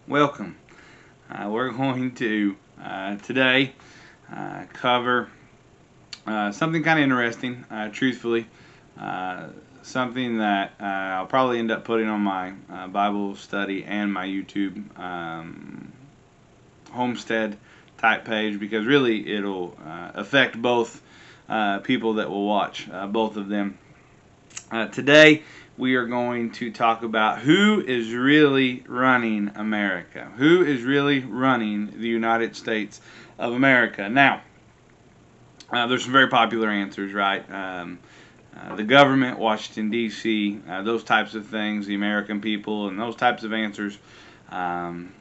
Welcome. We're going to today cover something kind of interesting, truthfully. Uh, Something that I'll probably end up putting on my Bible study and my YouTube homestead type page because really it'll affect both people that will watch, both of them. Today, we are going to talk about who is really running America. Who is really running the United States of America? Now, there's some very popular answers, right? The government, Washington, D.C., those types of things, the American people, and those types of answers. Um,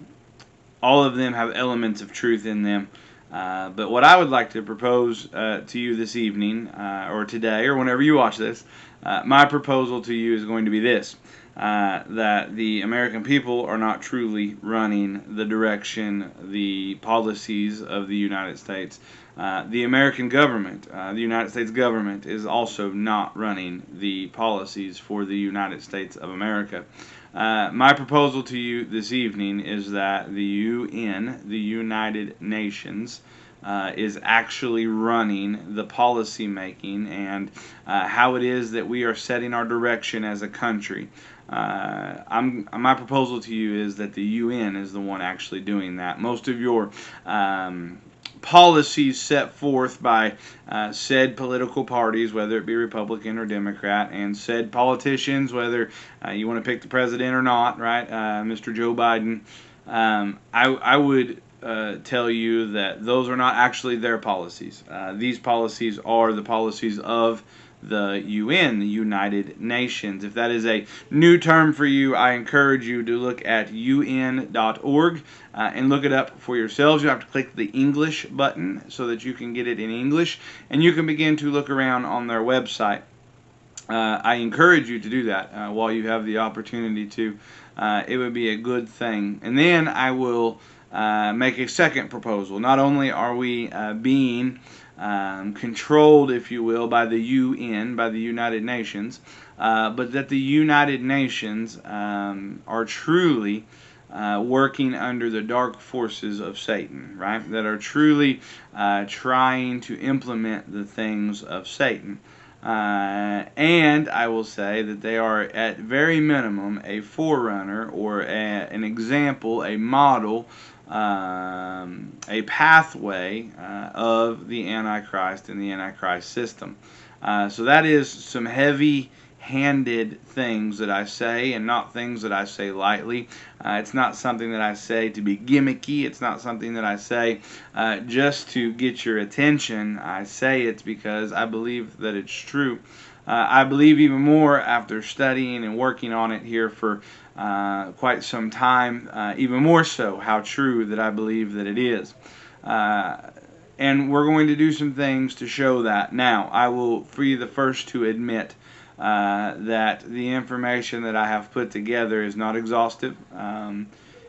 all of them have elements of truth in them. But what I would like to propose to you this evening, or today, or whenever you watch this, my proposal to you is going to be this. That the American people are not truly running the direction, the policies of the United States. The American government, the United States government, is also not running the policies for the United States of America. My proposal to you this evening is that the UN, the United Nations, is actually running the policy making and how it is that we are setting our direction as a country. My proposal to you is that the UN is the one actually doing that. Most of your policies set forth by said political parties, whether it be Republican or Democrat, and said politicians, whether you want to pick the president or not, right? Mr. Joe Biden. I would tell you that those are not actually their policies. These policies are the policies of the UN, the United Nations. If that is a new term for you, I encourage you to look at un.org and look it up for yourselves. You have to click the English button so that you can get it in English, and you can begin to look around on their website. I encourage you to do that while you have the opportunity to. It would be a good thing. And then I will make a second proposal. Not only are we being controlled, if you will, by the UN, by the United Nations, but that the United Nations are truly working under the dark forces of Satan, right? That are truly trying to implement the things of Satan. And I will say that they are at very minimum a forerunner or an example, a model, a pathway of the Antichrist and the Antichrist system. So that is some heavy-handed things that I say, and not things that I say lightly. It's not something that I say to be gimmicky. It's not something that I say just to get your attention. I say it because I believe that it's true. I believe even more after studying and working on it here for quite some time, even more so how true that I believe that it is. And we're going to do some things to show that. Now, I will be the first to admit that the information that I have put together is not exhaustive,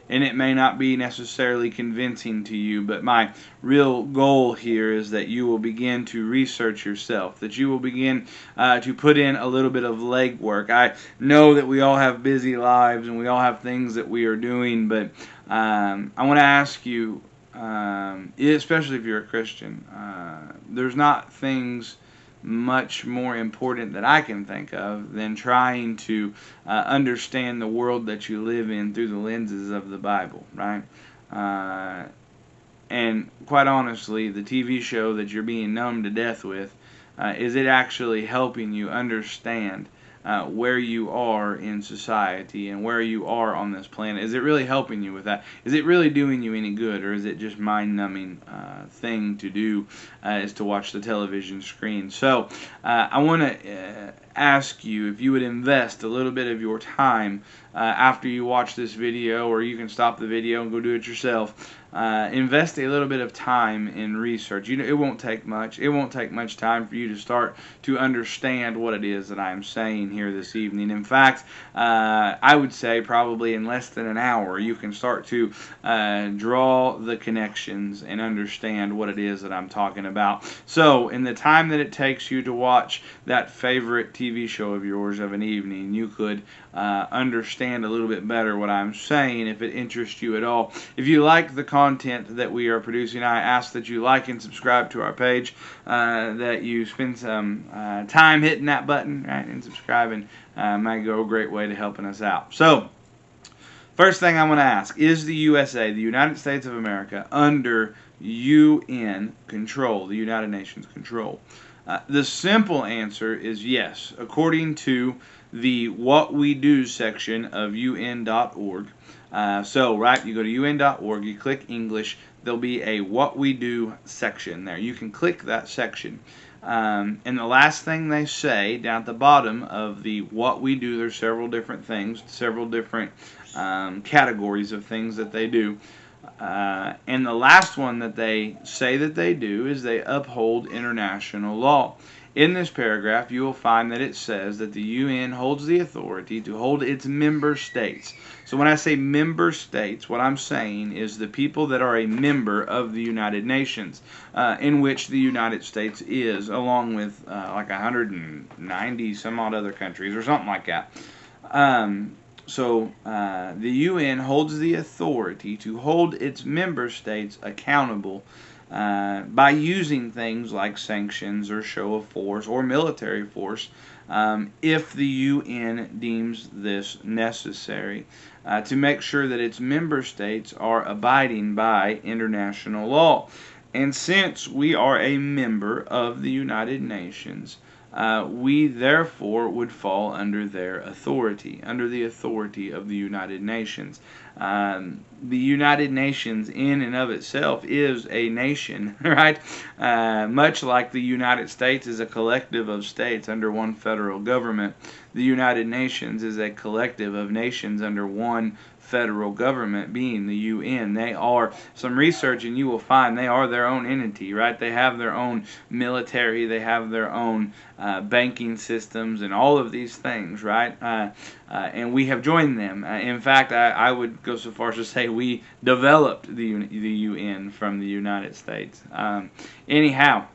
and it may not be necessarily convincing to you, but my real goal here is that you will begin to research yourself, that you will begin to put in a little bit of legwork. I know that we all have busy lives and we all have things that we are doing, but I want to ask you, especially if you're a Christian, there's not things much more important that I can think of than trying to understand the world that you live in through the lenses of the Bible, right? And quite honestly, the TV show that you're being numbed to death with, is it actually helping you understand where you are in society and where you are on this planet? Is it really helping you with that? Is it really doing you any good, or is it just mind-numbing thing to do is to watch the television screen? So I want to ask you if you would invest a little bit of your time after you watch this video, or you can stop the video and go do it yourself. Invest a little bit of time in research. You know, it won't take much. It won't take much time for you to start to understand what it is that I am saying here this evening. In fact, I would say probably in less than an hour you can start to draw the connections and understand what it is that I'm talking about. So, in the time that it takes you to watch that favorite TV show of yours of an evening, you could understand a little bit better what I'm saying if it interests you at all. If you like the content that we are producing, I ask that you like and subscribe to our page, that you spend some time hitting that button, right, and subscribing. Might go a great way to helping us out. So, first thing I'm going to ask, is the USA, the United States of America, under UN control, the United Nations control? The simple answer is yes. According to the What We Do section of UN.org, right, you go to UN.org, you click English, there'll be a What We Do section there. You can click that section. And the last thing they say down at the bottom of the What We Do, there's several different things, several different categories of things that they do. And the last one that they say that they do is they uphold international law. In this paragraph, you will find that it says that the UN holds the authority to hold its member states. So when I say member states, what I'm saying is the people that are a member of the United Nations, in which the United States is, along with like 190 some odd other countries or something like that. The UN holds the authority to hold its member states accountable by using things like sanctions or show of force or military force if the UN deems this necessary to make sure that its member states are abiding by international law. And since we are a member of the United Nations, we therefore would fall under their authority, under the authority of the United Nations. The United Nations in and of itself is a nation, right? Much like the United States is a collective of states under one federal government, the United Nations is a collective of nations under one federal government, being the UN. They are, some research and you will find they are their own entity, right? They have their own military, they have their own banking systems and all of these things, right? And we have joined them. In fact, I would go so far as to say we developed the UN from the United States. Anyhow,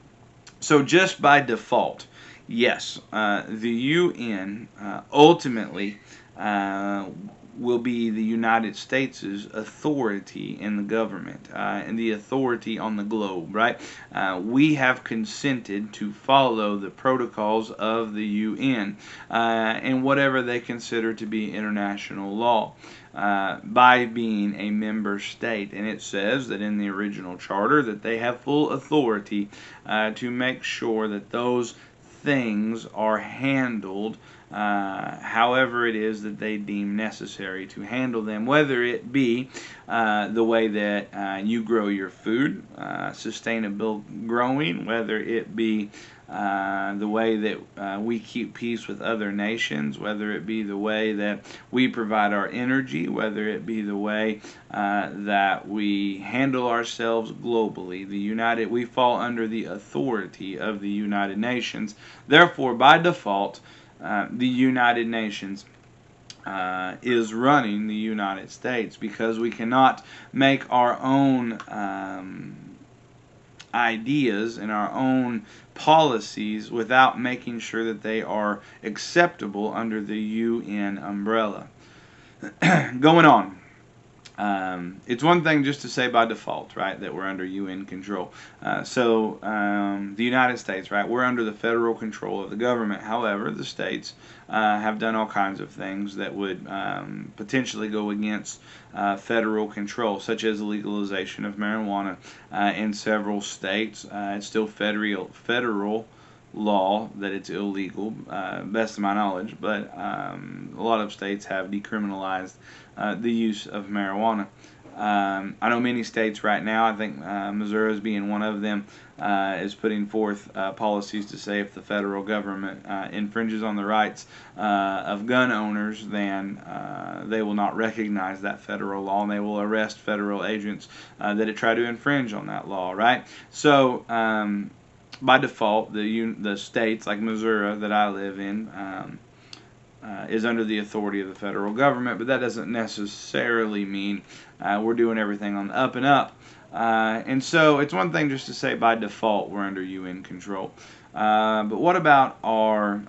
so just by default, yes, the UN ultimately will be the United States' authority in the government and the authority on the globe, right? We have consented to follow the protocols of the UN and whatever they consider to be international law by being a member state. And it says that in the original charter that they have full authority to make sure that those things are handled however it is that they deem necessary to handle them, whether it be the way that you grow your food, sustainable growing, whether it be the way that we keep peace with other nations, whether it be the way that we provide our energy, whether it be the way that we handle ourselves globally. We fall under the authority of the United Nations. Therefore, by default, the United Nations is running the United States, because we cannot make our own ideas and our own policies without making sure that they are acceptable under the UN umbrella. Going on. It's one thing just to say by default, right, that we're under UN control. The United States, right, we're under the federal control of the government. However, the states have done all kinds of things that would potentially go against federal control, such as the legalization of marijuana in several states. It's still federal law that it's illegal, best of my knowledge, but a lot of states have decriminalized the use of marijuana. I know many states right now, I think Missouri is being one of them, is putting forth policies to say if the federal government infringes on the rights of gun owners, then they will not recognize that federal law, and they will arrest federal agents that try to infringe on that law, right? So, by default, the states like Missouri that I live in is under the authority of the federal government, but that doesn't necessarily mean we're doing everything on the up and up. And so it's one thing just to say by default we're under UN control. But what about our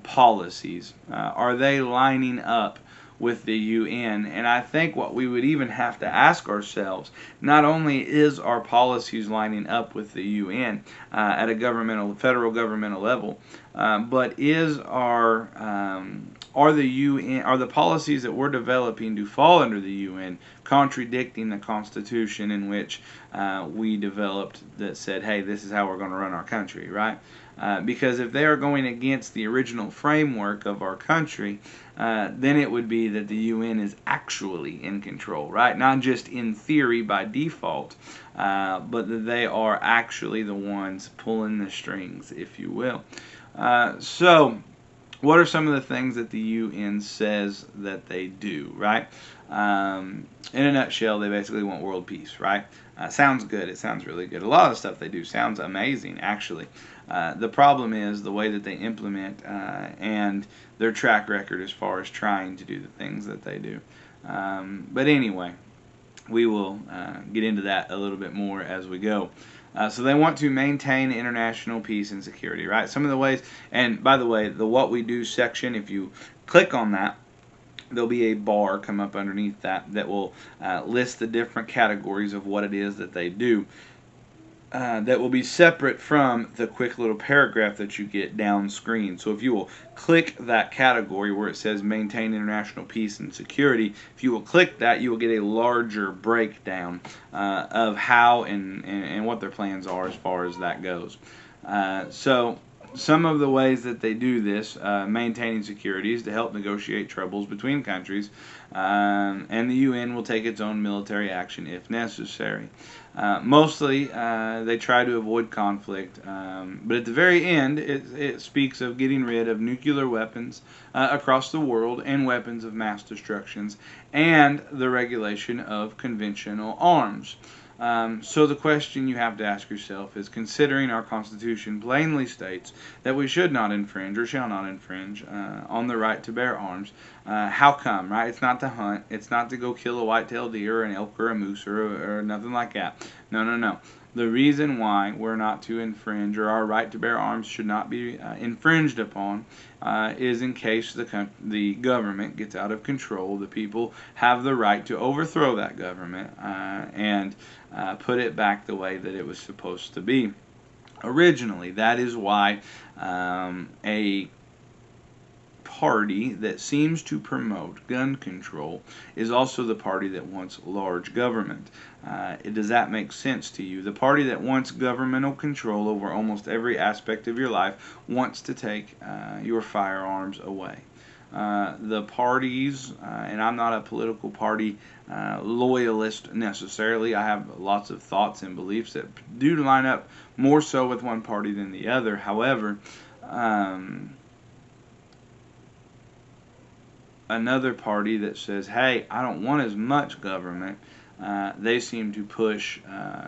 policies? Are they lining up with the UN? And I think what we would even have to ask ourselves, not only is our policies lining up with the UN at a federal governmental level, but are the policies that we're developing to fall under the UN contradicting the Constitution in which we developed that said, hey, this is how we're going to run our country, right? Because if they are going against the original framework of our country, then it would be that the UN is actually in control, right? Not just in theory by default, but that they are actually the ones pulling the strings, if you will. So, what are some of the things that the UN says that they do, right? In a nutshell, they basically want world peace, right? Sounds good. It sounds really good. A lot of the stuff they do sounds amazing, actually. The problem is the way that they implement and their track record as far as trying to do the things that they do. But anyway, we will get into that a little bit more as we go. So they want to maintain international peace and security, right? Some of the ways, and by the way, the What We Do section, if you click on that, there'll be a bar come up underneath that will list the different categories of what it is that they do. That will be separate from the quick little paragraph that you get down screen. So if you will click that category where it says maintain international peace and security, if you will click that, you will get a larger breakdown of how and what their plans are as far as that goes. So some of the ways that they do this, maintaining security, is to help negotiate troubles between countries, and the UN will take its own military action if necessary. Mostly, they try to avoid conflict, but at the very end, it speaks of getting rid of nuclear weapons across the world and weapons of mass destructions, and the regulation of conventional arms. So the question you have to ask yourself is, considering our Constitution plainly states that we should not infringe or shall not infringe on the right to bear arms, how come, right? It's not to hunt. It's not to go kill a white-tailed deer or an elk or a moose or nothing like that. No. The reason why we're not to infringe, or our right to bear arms should not be infringed upon, is in case the government gets out of control. The people have the right to overthrow that government and put it back the way that it was supposed to be originally. That is why a party that seems to promote gun control is also the party that wants large government. Does that make sense to you? The party that wants governmental control over almost every aspect of your life wants to take your firearms away. The parties, and I'm not a political party loyalist necessarily. I have lots of thoughts and beliefs that do line up more so with one party than the other. However, another party that says, hey, I don't want as much government, they seem to push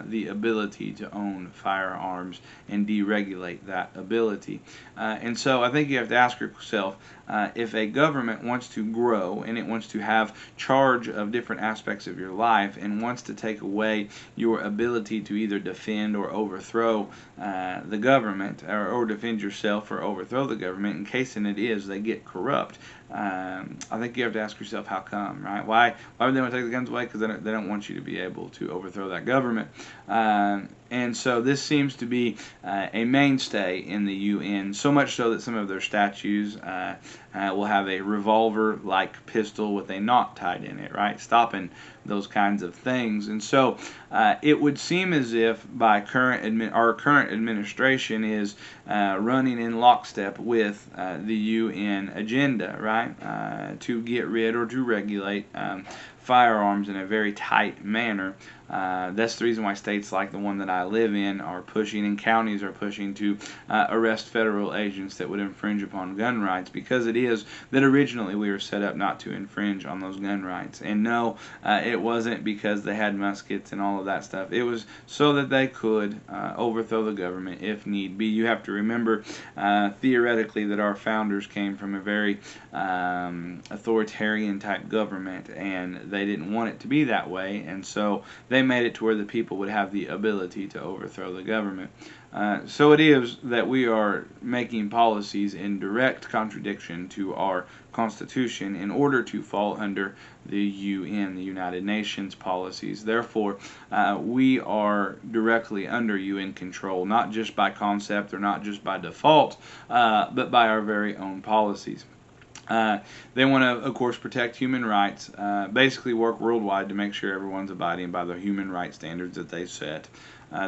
the ability to own firearms and deregulate that ability. And so I think you have to ask yourself, if a government wants to grow and it wants to have charge of different aspects of your life and wants to take away your ability to either defend or overthrow the government, or defend yourself or overthrow the government, in case it is they get corrupt, I think you have to ask yourself, how come, right? Why would they want to take the guns away? Because they don't want you to be able to overthrow that government. And so this seems to be a mainstay in the UN, so much so that some of their statues will have a revolver-like pistol with a knot tied in it, right? Stopping those kinds of things. And so it would seem as if by our current administration is running in lockstep with the UN agenda, right? To get rid or to regulate firearms in a very tight manner. That's the reason why states like the one that I live in are pushing, and counties are pushing, to arrest federal agents that would infringe upon gun rights, because it is that originally we were set up not to infringe on those gun rights. And no, it wasn't because they had muskets and all of that stuff. It was so that they could overthrow the government if need be. You have to remember, theoretically, that our founders came from a very authoritarian type government, and they didn't want it to be that way, and so they made it to where the people would have the ability to overthrow the government. So it is that we are making policies in direct contradiction to our Constitution in order to fall under the UN, the United Nations policies. Therefore, we are directly under UN control, not just by concept or not just by default, but by our very own policies. They want to, of course, protect human rights, basically work worldwide to make sure everyone's abiding by the human rights standards that they set.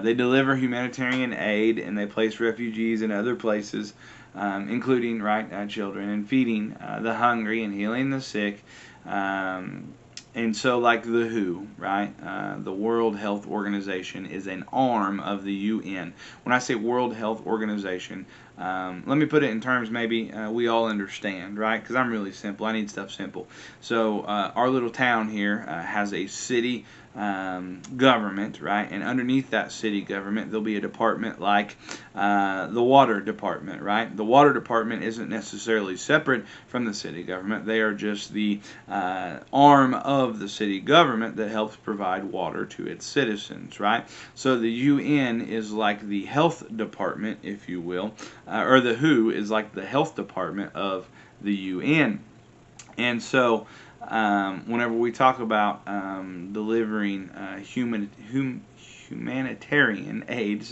They deliver humanitarian aid, and they place refugees in other places, including children, and feeding the hungry and healing the sick. And so, like the WHO, the World Health Organization is an arm of the UN. When I say World Health Organization, let me put it in terms maybe we all understand, right? Because I'm really simple. I need stuff simple. So our little town here has a city government, right? And underneath that city government, there'll be a department like the water department, right? The water department isn't necessarily separate from the city government. They are just the arm of the city government that helps provide water to its citizens, right? So the UN is like the health department, if you will, or the WHO is like the health department of the UN. And so whenever we talk about delivering humanitarian aid,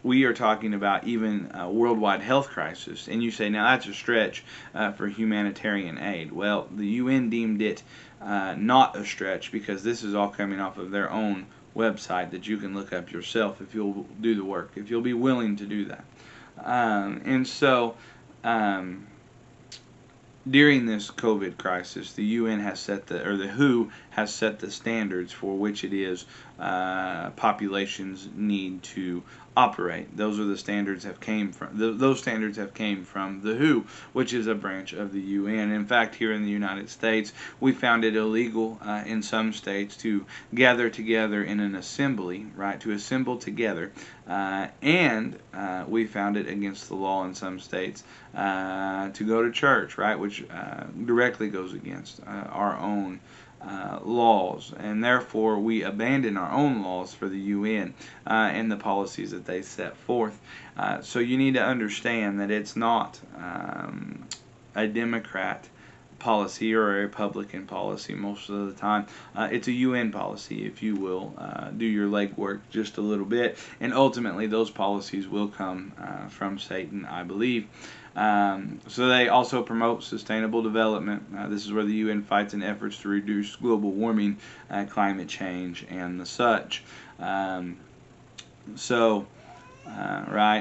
we are talking about even a worldwide health crisis. And you say, now that's a stretch for humanitarian aid. Well, the UN deemed it not a stretch because this is all coming off of their own website that you can look up yourself if you'll do the work, if you'll be willing to do that. And so during this COVID crisis, the UN has set the WHO has set the standards for which it is populations need to operate. Those are the standards have came from those standards have came from the WHO, which is a branch of the UN. In fact, here in the United States, we found it illegal in some states to gather together in an assembly, right? To assemble together, and we found it against the law in some states to go to church, right? Which directly goes against our own laws, and therefore we abandon our own laws for the UN and the policies that they set forth. So you need to understand that it's not a Democrat policy or a Republican policy most of the time. It's a UN policy, if you will. Do your legwork just a little bit, and ultimately those policies will come from Satan, I believe. So they also promote sustainable development. This is where the UN fights in efforts to reduce global warming, climate change, and the such. Right,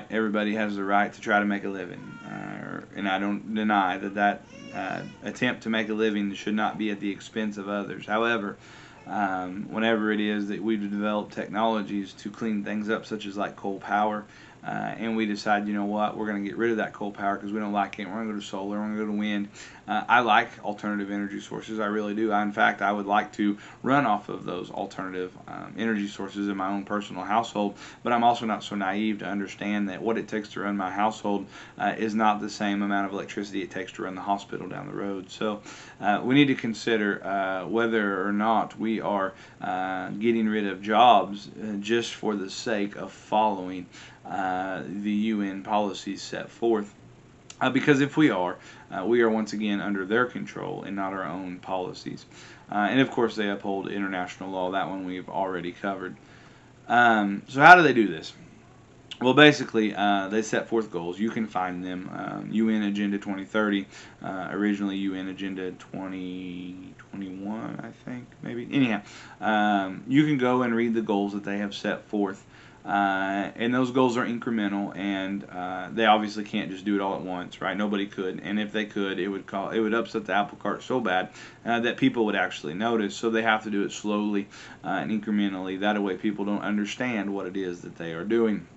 everybody has the right to try to make a living, and I don't deny that attempt to make a living should not be at the expense of others. However, whenever it is that we develop technologies to clean things up, such as like coal power, and we decide, you know what, we're going to get rid of that coal power because we don't like it, we're going to go to solar, we're going to go to wind. I like alternative energy sources, I really do. In fact, I would like to run off of those alternative energy sources in my own personal household, but I'm also not so naive to understand that what it takes to run my household is not the same amount of electricity it takes to run the hospital down the road. So we need to consider whether or not we are getting rid of jobs just for the sake of following the UN policies set forth. Because if we are once again under their control and not our own policies. And of course they uphold international law. That one we've already covered. So how do they do this? Well, basically, they set forth goals. You can find them. UN Agenda 2030, originally UN Agenda 2021, I think, maybe. Anyhow, you can go and read the goals that they have set forth. And those goals are incremental, and they obviously can't just do it all at once, right? Nobody could, and if they could, it would upset the apple cart so bad that people would actually notice. So they have to do it slowly and incrementally. That way, people don't understand what it is that they are doing.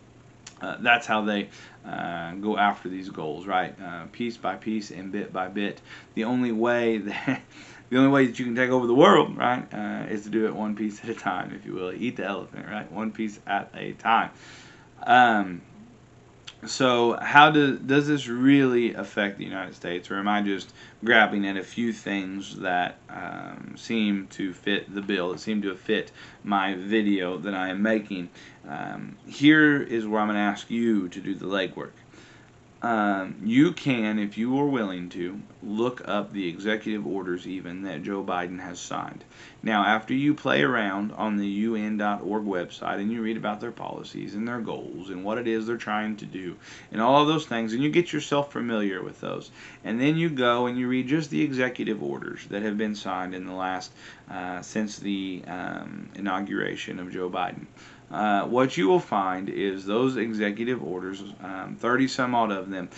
That's how they go after these goals, right? Piece by piece and bit by bit. The only way that you can take over the world, right, is to do it one piece at a time, if you will. Eat the elephant, right? One piece at a time. So how does this really affect the United States, or am I just grabbing at a few things that seem to fit the bill, that seem to fit my video that I am making? Here is where I'm going to ask you to do the legwork. You can, if you are willing to, look up the executive orders even that Joe Biden has signed. Now, after you play around on the UN.org website and you read about their policies and their goals and what it is they're trying to do and all of those things, and you get yourself familiar with those, and then you go and you read just the executive orders that have been signed in the last, since the inauguration of Joe Biden. What you will find is those executive orders, 30 some odd of them,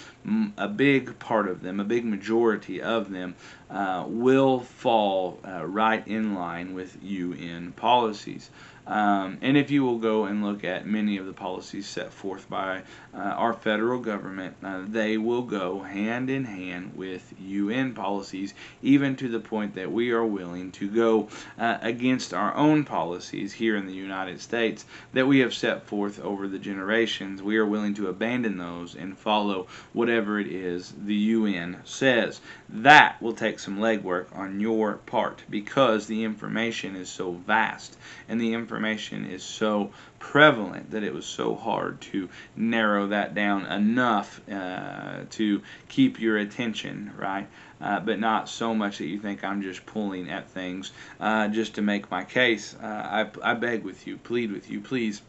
a big part of them, a big majority of them, will fall right in line with UN policies. And if you will go and look at many of the policies set forth by our federal government, they will go hand in hand with UN policies, even to the point that we are willing to go against our own policies here in the United States that we have set forth over the generations. We are willing to abandon those and follow whatever it is the UN says. That will take some legwork on your part, because the information is so vast and the information is so prevalent that it was so hard to narrow that down enough to keep your attention, right? But not so much that you think I'm just pulling at things just to make my case. I beg with you, plead with you, please.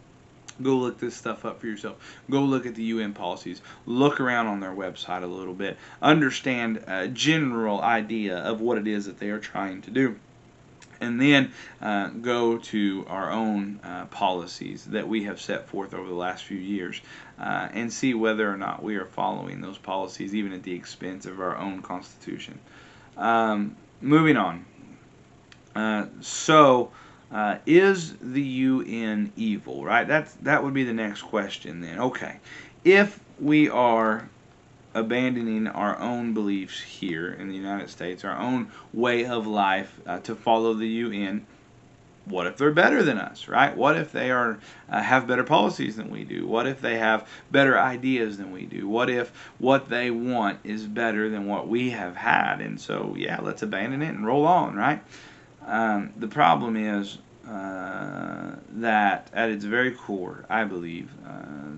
Go look this stuff up for yourself. Go look at the UN policies. Look around on their website a little bit. Understand a general idea of what it is that they are trying to do. And then go to our own policies that we have set forth over the last few years and see whether or not we are following those policies, even at the expense of our own Constitution. Moving on. Is the UN evil, right? That would be the next question then. Okay. If we are abandoning our own beliefs here in the United States, our own way of life to follow the UN, what if they're better than us, right? What if they are have better policies than we do? What if they have better ideas than we do? What if what they want is better than what we have had? And so, yeah, let's abandon it and roll on, right? The problem is that at its very core, I believe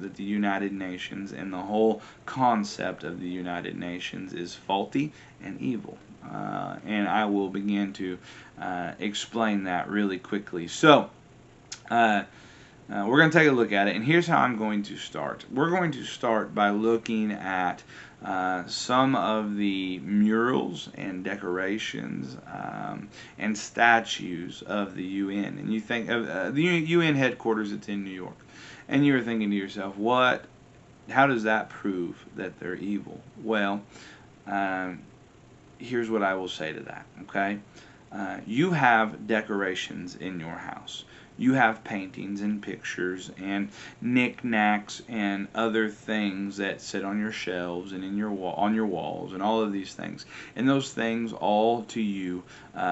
that the United Nations and the whole concept of the United Nations is faulty and evil. And I will begin to explain that really quickly. So, we're going to take a look at it, and here's how I'm going to start. We're going to start by looking at some of the murals and decorations and statues of the UN. And you think of the UN headquarters, it's in New York. And you're thinking to yourself, how does that prove that they're evil? Well, here's what I will say to that, okay? You have decorations in your house. You have paintings and pictures and knickknacks and other things that sit on your shelves and on your walls and all of these things. And those things all to you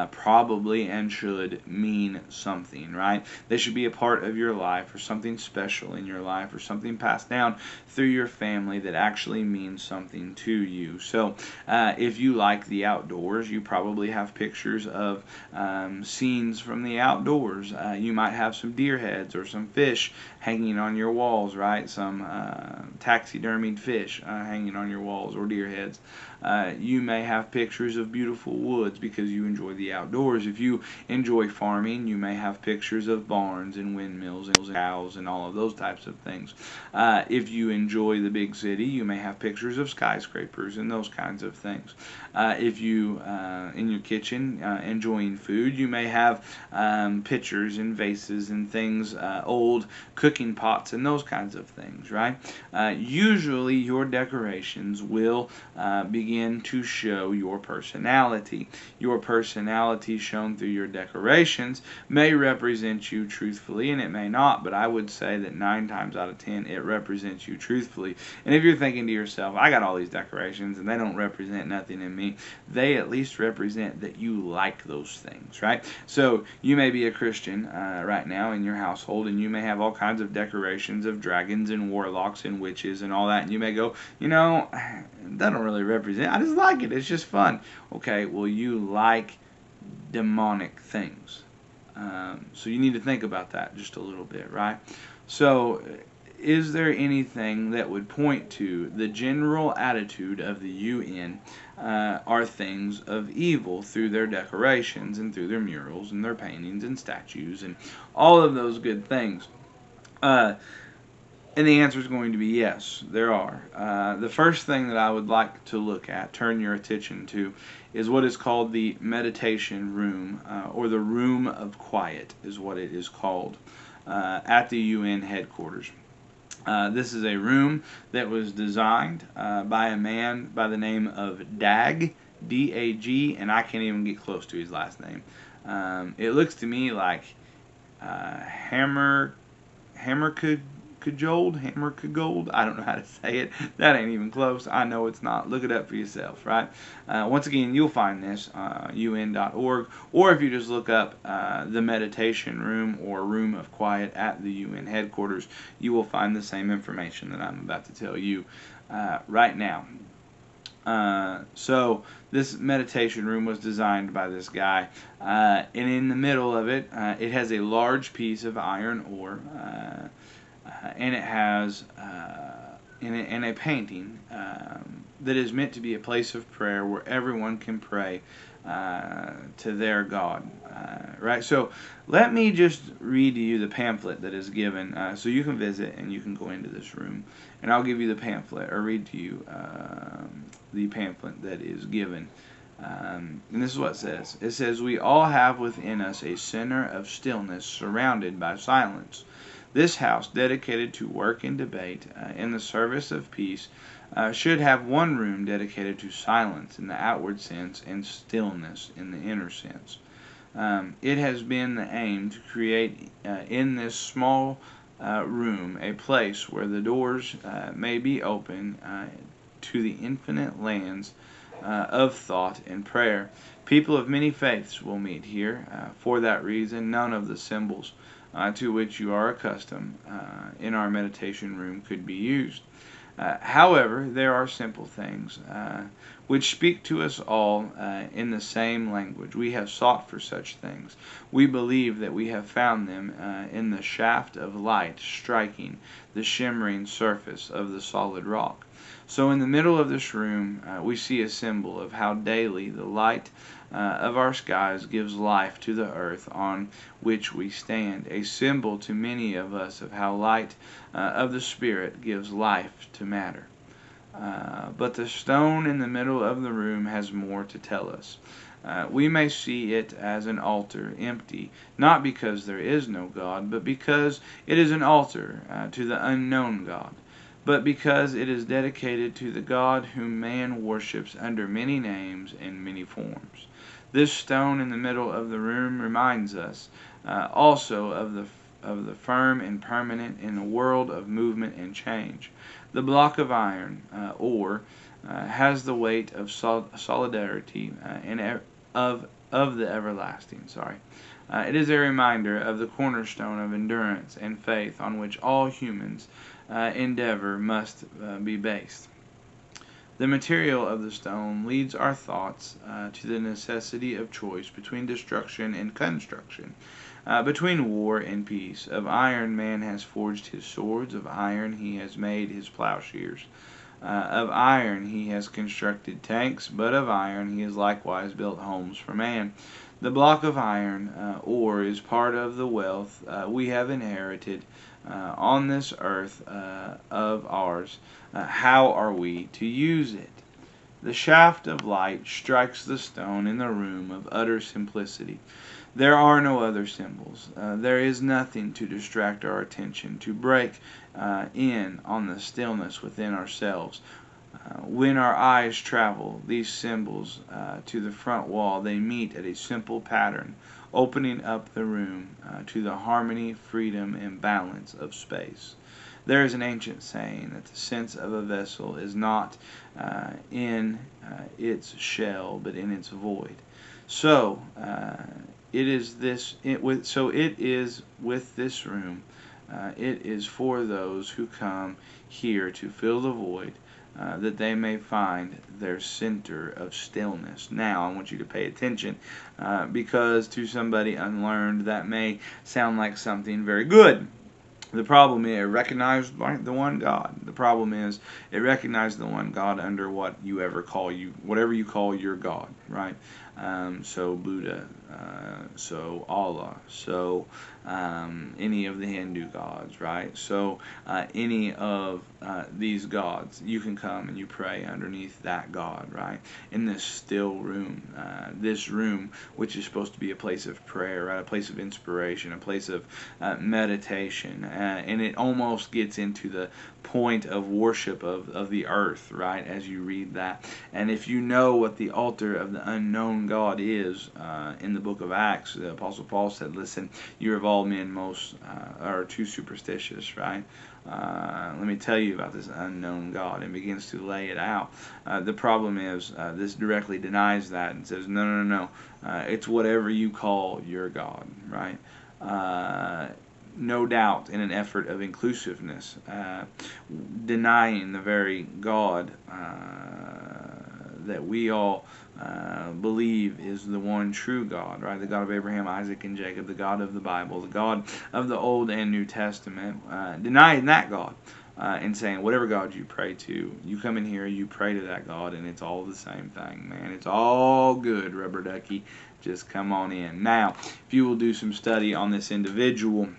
probably and should mean something, right? They should be a part of your life, or something special in your life, or something passed down through your family that actually means something to you. So if you like the outdoors, you probably have pictures of scenes from the outdoors. You might have some deer heads or some fish hanging on your walls, right? Some taxidermied fish hanging on your walls, or deer heads. You may have pictures of beautiful woods because you enjoy the outdoors. If you enjoy farming, you may have pictures of barns and windmills and cows and all of those types of things. If you enjoy the big city, you may have pictures of skyscrapers and those kinds of things. If you, in your kitchen, enjoying food, you may have pitchers and vases and things, old cooking pots and those kinds of things, right? Usually your decorations will begin to show your personality. Your personality shown through your decorations may represent you truthfully, and it may not, but I would say that 9 times out of 10 it represents you truthfully. And if you're thinking to yourself, I got all these decorations and they don't represent nothing in me, they at least represent that you like those things, right? So you may be a Christian right now in your household, and you may have all kinds of decorations of dragons and warlocks and witches and all that, and you may go, that don't really represent, I just like it, it's just fun. Okay, well, you like demonic things. So you need to think about that just a little bit, right? So, is there anything that would point to the general attitude of the UN are things of evil through their decorations and through their murals and their paintings and statues and all of those good things? And the answer is going to be yes, there are. The first thing that I would like to look at, turn your attention to, is what is called the meditation room, or the room of quiet is what it is called, at the UN headquarters. This is a room that was designed by a man by the name of Dag, D-A-G, and I can't even get close to his last name. It looks to me like Hammer Cajold. I don't know how to say it. That ain't even close. I know it's not. Look it up for yourself, right? Once again, you'll find this un.org, or if you just look up the meditation room or room of quiet at the UN headquarters, you will find the same information that I'm about to tell you right now. So this meditation room was designed by this guy, and in the middle of it, it has a large piece of iron ore, and it has in a painting that is meant to be a place of prayer where everyone can pray to their God. Right? So let me just read to you the pamphlet that is given, so you can visit and you can go into this room, and I'll give you the pamphlet, or read to you the pamphlet that is given. And this is what it says. It says, "We all have within us a center of stillness surrounded by silence. This house, dedicated to work and debate in the service of peace, should have one room dedicated to silence in the outward sense and stillness in the inner sense. It has been the aim to create in this small room a place where the doors may be open to the infinite lands of thought and prayer. People of many faiths will meet here. For that reason, none of the symbols to which you are accustomed in our meditation room could be used. However, there are simple things which speak to us all in the same language. We have sought for such things. We believe that we have found them in the shaft of light striking the shimmering surface of the solid rock. So in the middle of this room, we see a symbol of how daily the light of our skies gives life to the earth on which we stand, a symbol to many of us of how light of the Spirit gives life to matter. But the stone in the middle of the room has more to tell us. We may see it as an altar, empty, not because there is no God, but because it is an altar to the unknown God, but because it is dedicated to the God whom man worships under many names and many forms. This stone in the middle of the room reminds us also of the firm and permanent in a world of movement and change. The block of iron, ore, has the weight of solidarity and of the everlasting. It is a reminder of the cornerstone of endurance and faith on which all humans endeavor must be based. The material of the stone leads our thoughts to the necessity of choice between destruction and construction, between war and peace. Of iron man has forged his swords, of iron he has made his plowshares. Of iron he has constructed tanks, but of iron he has likewise built homes for man. The block of iron ore is part of the wealth we have inherited on this earth of ours. How are we to use it? The shaft of light strikes the stone in the room of utter simplicity. There are no other symbols. There is nothing to distract our attention, to break in on the stillness within ourselves. When our eyes travel these symbols to the front wall, they meet at a simple pattern, opening up the room to the harmony, freedom, and balance of space. There is an ancient saying that the sense of a vessel is not in its shell, but in its void. So, it is this it with so it is with this room. It is for those who come here to fill the void, that they may find their center of stillness. Now, I want you to pay attention, because to somebody unlearned that may sound like something very good. The problem is, it recognized the one God. The problem is, it recognized the one God under whatever you call your God, right? So Buddha, so Allah, so any of the Hindu gods, right? So any of these gods, you can come and you pray underneath that God, right? In this still room, this room, which is supposed to be a place of prayer, right? A place of inspiration, a place of meditation, and it almost gets into the point of worship of the earth, right, as you read that. And if you know what the altar of the unknown God is, in the book of Acts, the Apostle Paul said, listen, you of all men most are too superstitious, right? Let me tell you about this unknown God, and begins to lay it out. The problem is, this directly denies that and says, no, no, no, no. It's whatever you call your God, right? No doubt in an effort of inclusiveness, denying the very God that we all believe is the one true God, right? The God of Abraham, Isaac, and Jacob, the God of the Bible, the God of the Old and New Testament, denying that God, and saying whatever God you pray to, you come in here, you pray to that God, and it's all the same thing, man. It's all good, rubber ducky. Just come on in. Now, if you will do some study on this individual,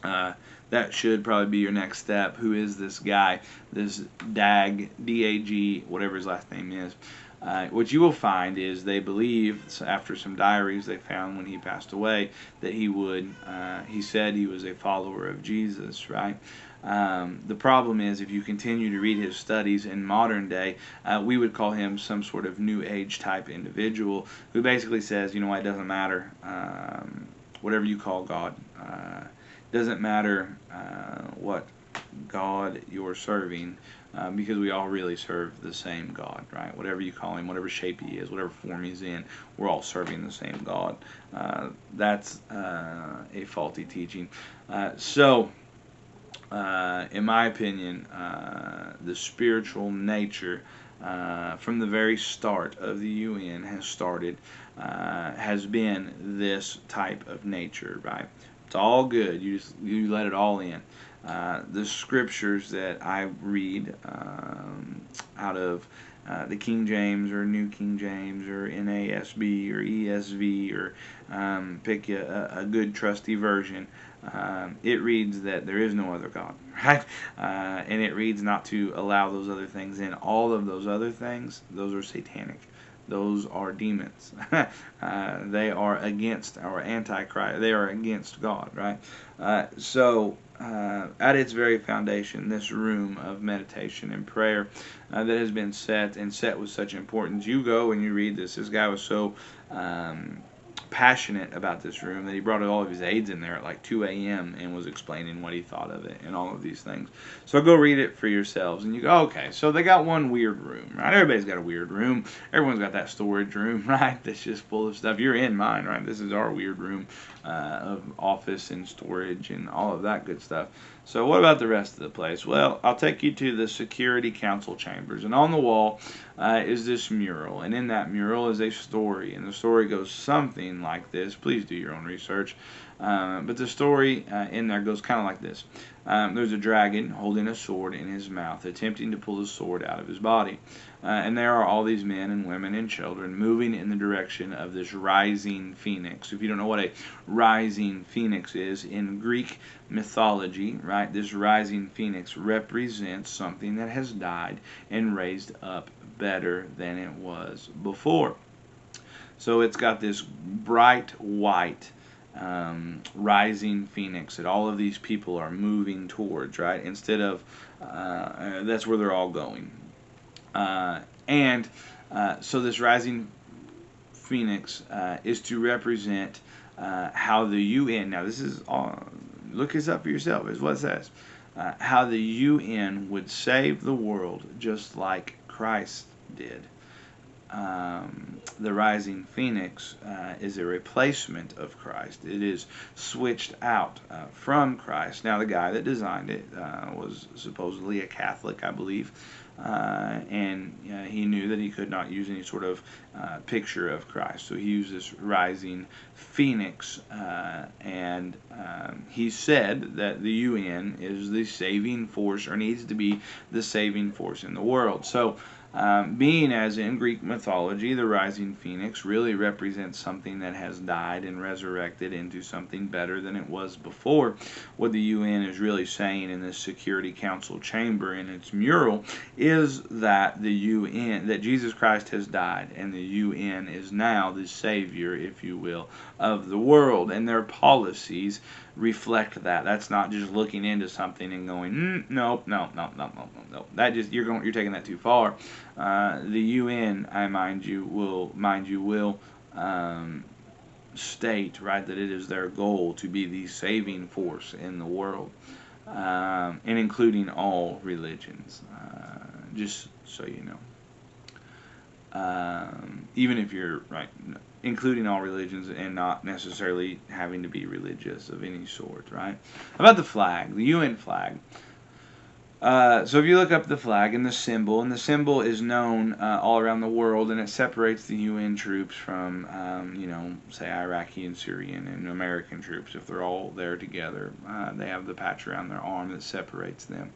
that should probably be your next step. Who is this guy? This Dag, D-A-G, whatever his last name is. What you will find is they believe, after some diaries they found when he passed away, that he said he was a follower of Jesus, right? The problem is, if you continue to read his studies in modern day, we would call him some sort of New Age type individual who basically says, you know what, it doesn't matter, whatever you call God. Doesn't matter what God you're serving, because we all really serve the same God, right? Whatever you call him, whatever shape he is, whatever form he's in, we're all serving the same God. That's a faulty teaching. In my opinion, the spiritual nature, from the very start of the UN has been this type of nature, right? It's all good. You let it all in. The scriptures that I read out of the King James or New King James or NASB or ESV, or pick a good trusty version. It reads that there is no other God, right? And it reads not to allow those other things in. All of those other things, those are satanic. Those are demons. They are against our Antichrist. They are against God, right? At its very foundation, this room of meditation and prayer that has been set with such importance. You go and you read this. This guy was so passionate about this room that he brought all of his aides in there at like 2 a.m. and was explaining what he thought of it and all of these things. So go read it for yourselves, and you go, okay, so they got one weird room, right? Everybody's got a weird room. Everyone's got that storage room, right? That's just full of stuff. You're in mine, right? This is our weird room of office and storage and all of that good stuff. So what about the rest of the place? Well, I'll take you to the Security Council chambers, and on the wall is this mural, and in that mural is a story, and the story goes something like this. Please do your own research. But the story in there goes kind of like this. There's a dragon holding a sword in his mouth, attempting to pull the sword out of his body. And there are all these men and women and children moving in the direction of this rising phoenix. If you don't know what a rising phoenix is, in Greek mythology, right, this rising phoenix represents something that has died and raised up better than it was before. So it's got this bright white rising phoenix that all of these people are moving towards, right? Instead of, that's where they're all going. So this rising phoenix is to represent how the UN, now this is all, look this up for yourself, is what it says, how the UN would save the world just like Christ did. the rising phoenix is a replacement of Christ. It is switched out from Christ. Now, the guy that designed it was supposedly a Catholic, I believe, and he knew that he could not use any sort of picture of Christ. So he used this rising phoenix, and he said that the UN is the saving force, or needs to be the saving force in the world. So being as in Greek mythology, the rising phoenix really represents something that has died and resurrected into something better than it was before. What the UN is really saying in this Security Council chamber in its mural is that the UN, that Jesus Christ has died, and the UN is now the savior, if you will, of the world, and their policies reflect that. That's not just looking into something and going, nope, no. That just you're taking that too far. The UN, mind you, will state, right, that it is their goal to be the saving force in the world, and including all religions. Just so you know, even if you're right, including all religions and not necessarily having to be religious of any sort, right? About the flag, the UN flag. So if you look up the flag and the symbol is known all around the world, and it separates the UN troops from, say Iraqi and Syrian and American troops. If they're all there together, they have the patch around their arm that separates them.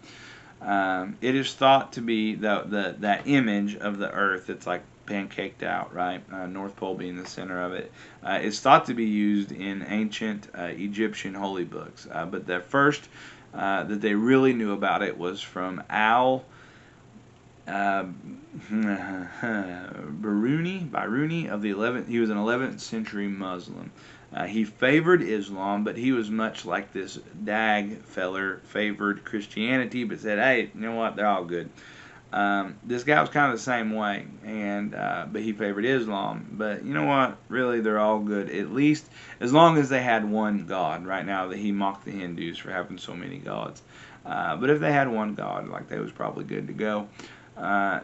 It is thought to be that image of the Earth that's like pancaked out, right? North Pole being the center of it. It's thought to be used in ancient Egyptian holy books, but the first that they really knew about it was from Biruni of the 11th. He was an 11th century Muslim. He favored Islam, but he was much like this Dag feller, favored Christianity, but said, hey, you know what, they're all good. This guy was kind of the same way, and but he favored Islam. But you know what? Really, they're all good, at least as long as they had one God. Right now, that he mocked the Hindus for having so many gods. But if they had one God, like, they was probably good to go.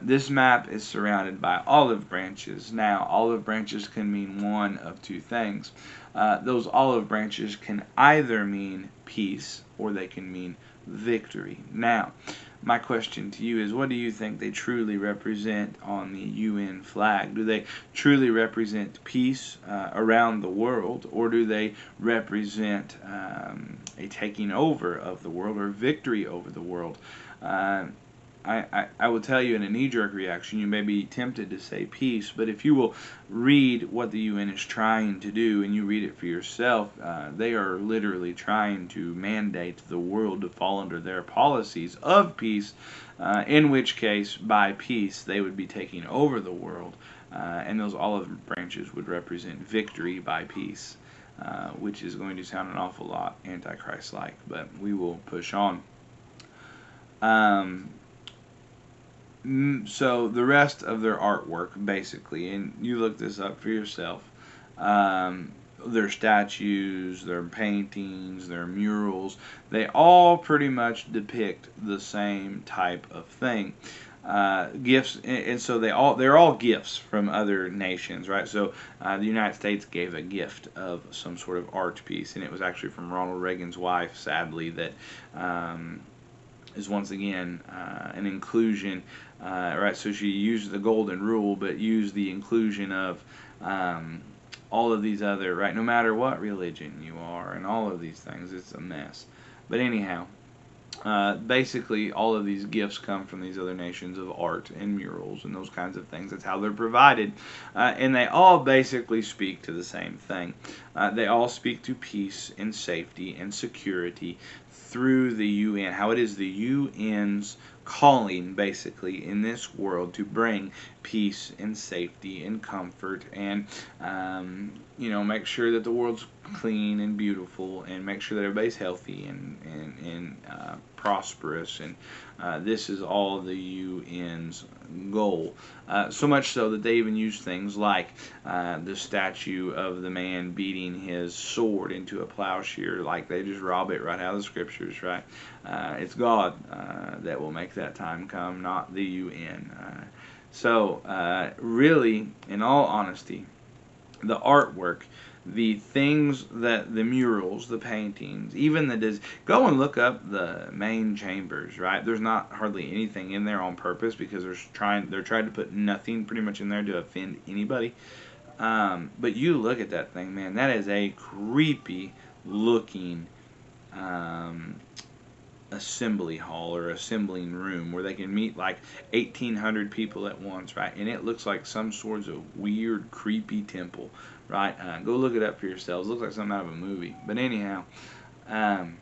This map is surrounded by olive branches. Now, olive branches can mean one of two things. Those olive branches can either mean peace or they can mean victory. Now, my question to you is, what do you think they truly represent on the UN flag? Do they truly represent peace around the world, or do they represent a taking over of the world, or victory over the world? I will tell you, in a knee-jerk reaction, you may be tempted to say peace, but if you will read what the UN is trying to do, and you read it for yourself, they are literally trying to mandate the world to fall under their policies of peace, in which case, by peace, they would be taking over the world, and those olive branches would represent victory by peace, which is going to sound an awful lot anti-Christ-like, but we will push on. So the rest of their artwork, basically, and you look this up for yourself, their statues, their paintings, their murals, they all pretty much depict the same type of thing. Gifts, and so they're all gifts from other nations, right? So the United States gave a gift of some sort of art piece, and it was actually from Ronald Reagan's wife, sadly, that is once again an inclusion, right? So she used the golden rule, but used the inclusion of all of these other, right? No matter what religion you are, and all of these things, it's a mess. But anyhow, basically all of these gifts come from these other nations of art and murals and those kinds of things. That's how they're provided, and they all basically speak to the same thing. They all speak to peace and safety and security through the UN, how it is the UN's calling, basically, in this world to bring peace and safety and comfort, and make sure that the world's clean and beautiful, and make sure that everybody's healthy and prosperous, and this is all the UN's goal. So much so that they even use things like the statue of the man beating his sword into a plowshare, like they just rob it right out of the scriptures, right? It's God that will make that time come, not the UN. So, really, in all honesty, the artwork, the things that the murals, the paintings, even go and look up the main chambers, right? There's not hardly anything in there on purpose because they're trying to put nothing pretty much in there to offend anybody. But you look at that thing, man, that is a creepy looking um, assembly hall or assembling room where they can meet like 1,800 people at once, right? And it looks like some sorts of weird, creepy temple, right? Go look it up for yourselves. It looks like something out of a movie. But anyhow, um,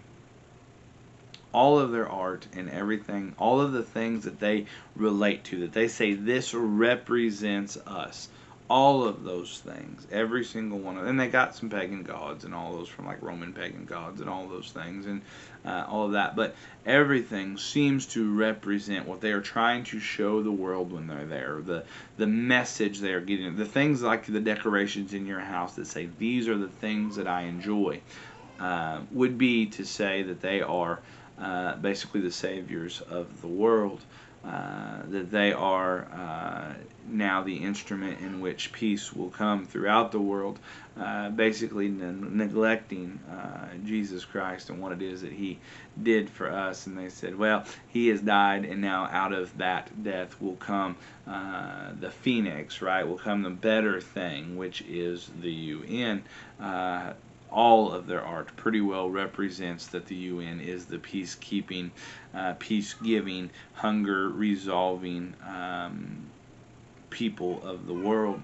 all of their art and everything, all of the things that they relate to, that they say this represents us, all of those things, every single one of them. And they got some pagan gods and all those from like Roman pagan gods and all those things and all of that. But everything seems to represent what they are trying to show the world when they're there. The message they are getting, the things like the decorations in your house that say these are the things that I enjoy, would be to say that they are basically the saviors of the world, that they are now the instrument in which peace will come throughout the world, basically neglecting Jesus Christ and what it is that he did for us. And they said, well, he has died, and now out of that death will come the phoenix, right? Will come the better thing, which is the UN. All of their art pretty well represents that the UN is the peacekeeping, peace-giving, hunger-resolving people of the world.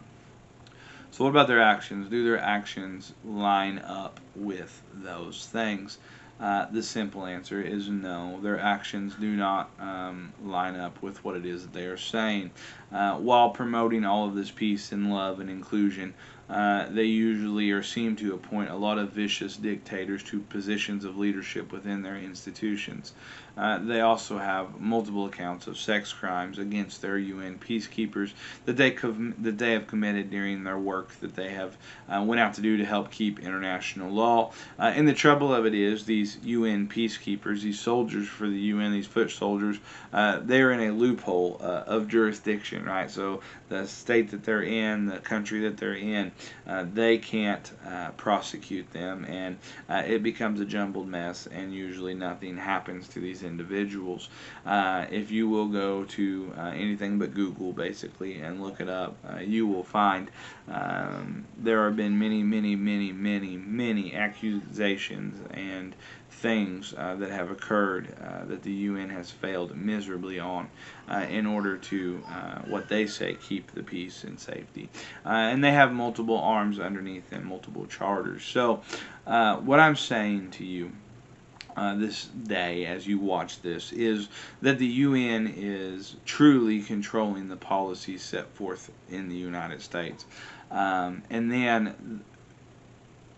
So what about their actions? Do their actions line up with those things? The simple answer is no. Their actions do not line up with what it is that they are saying. While promoting all of this peace and love and inclusion, they usually or seem to appoint a lot of vicious dictators to positions of leadership within their institutions. They also have multiple accounts of sex crimes against their UN peacekeepers that they have committed during their work that they have went out to do to help keep international law. And the trouble of it is, these UN peacekeepers, these soldiers for the UN, these foot soldiers, they're in a loophole of jurisdiction, right? So the state that they're in, the country that they're in, they can't prosecute them, and it becomes a jumbled mess, and usually nothing happens to these individuals. If you will go to anything but Google, basically, and look it up, you will find there have been many accusations and things that have occurred that the UN has failed miserably on in order to, what they say, keep the peace and safety. And they have multiple arms underneath them, multiple charters. So what I'm saying to you this day as you watch this is that the UN is truly controlling the policies set forth in the United States. And then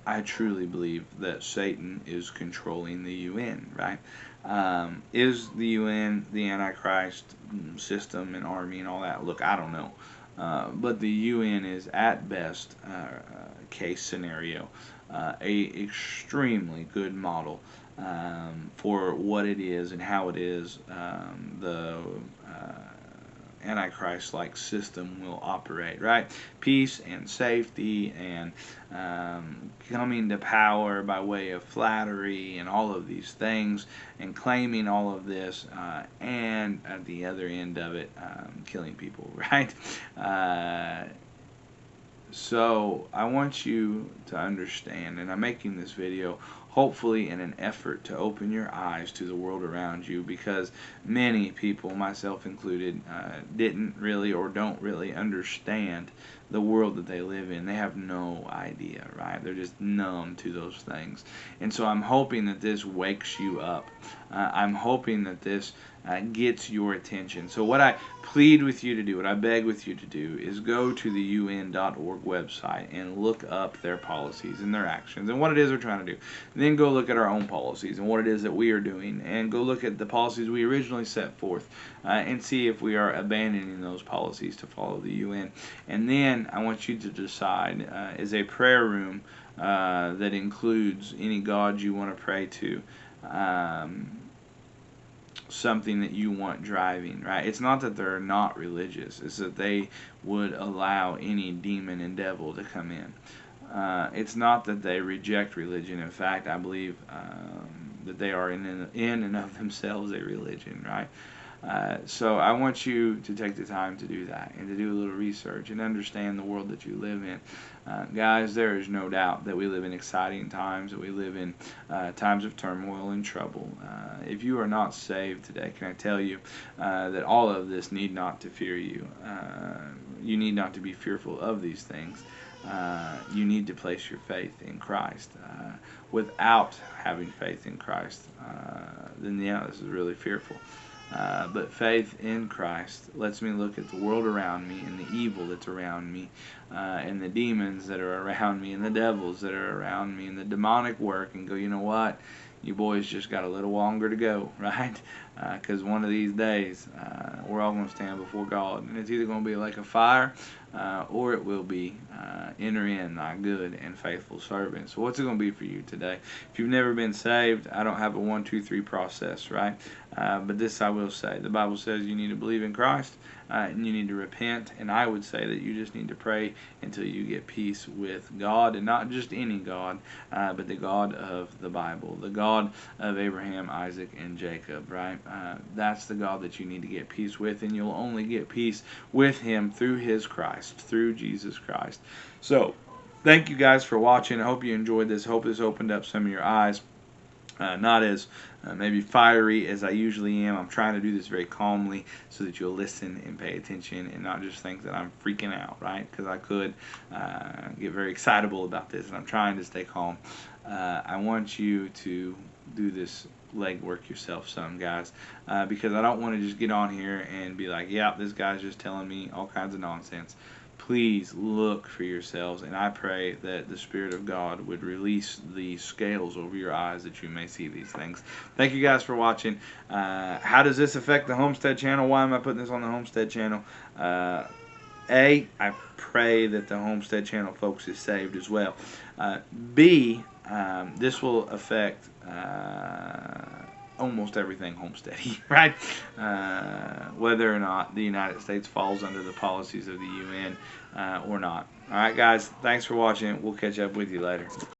I truly believe that Satan is controlling the UN, right? Is the UN the Antichrist system and army and all that? Look, I don't know. But the UN is at best, case scenario, a extremely good model for what it is and how it is the Antichrist-like system will operate, right? Peace and safety and coming to power by way of flattery and all of these things and claiming all of this and at the other end of it, killing people, right? So I want you to understand, and I'm making this video hopefully in an effort to open your eyes to the world around you, because many people, myself included, didn't really or don't really understand the world that they live in. They have no idea, right? They're just numb to those things. And so I'm hoping that this wakes you up. I'm hoping that this gets your attention. So what I plead with you to do, what I beg with you to do, is go to the UN.org website and look up their policies and their actions and what it is they're trying to do. And then go look at our own policies and what it is that we are doing, and go look at the policies we originally set forth and see if we are abandoning those policies to follow the UN. And then I want you to decide, is a prayer room that includes any God you want to pray to, something that you want driving, right? It's not that they're not religious. It's that they would allow any demon and devil to come in. It's not that they reject religion. In fact, I believe that they are in and of themselves a religion, right? So I want you to take the time to do that and to do a little research and understand the world that you live in. Guys, there is no doubt that we live in exciting times, that we live in times of turmoil and trouble. If you are not saved today, can I tell you that all of this need not to fear you. You need not to be fearful of these things. You need to place your faith in Christ. Without having faith in Christ, then yeah, this is really fearful. But faith in Christ lets me look at the world around me and the evil that's around me, and the demons that are around me and the devils that are around me and the demonic work, and go, you know what? You boys just got a little longer to go, right? Because one of these days, we're all going to stand before God, and it's either going to be like a fire, or it will be, enter in thy good and faithful servant. So what's it going to be for you today? If you've never been saved, I don't have a 1, 2, 3 process, right? But this I will say. The Bible says you need to believe in Christ, and you need to repent, and I would say that you just need to pray until you get peace with God, and not just any God, but the God of the Bible, the God of Abraham, Isaac, and Jacob, right? That's the God that you need to get peace with, and you'll only get peace with Him through His Christ, through Jesus Christ. So, thank you guys for watching. I hope you enjoyed this. I hope this opened up some of your eyes. Not as maybe fiery as I usually am. I'm trying to do this very calmly so that you'll listen and pay attention and not just think that I'm freaking out, right? Because I could get very excitable about this, and I'm trying to stay calm. I want you to do this legwork yourself some, guys, because I don't want to just get on here and be like, yeah, this guy's just telling me all kinds of nonsense. Please look for yourselves, and I pray that the Spirit of God would release the scales over your eyes that you may see these things. Thank you guys for watching. How does this affect the Homestead channel? Why am I putting this on the Homestead channel? A, I pray that the Homestead channel folks is saved as well. B, this will affect almost everything homesteady, right? Whether or not the United States falls under the policies of the UN or not. All right, guys, thanks for watching. We'll catch up with you later.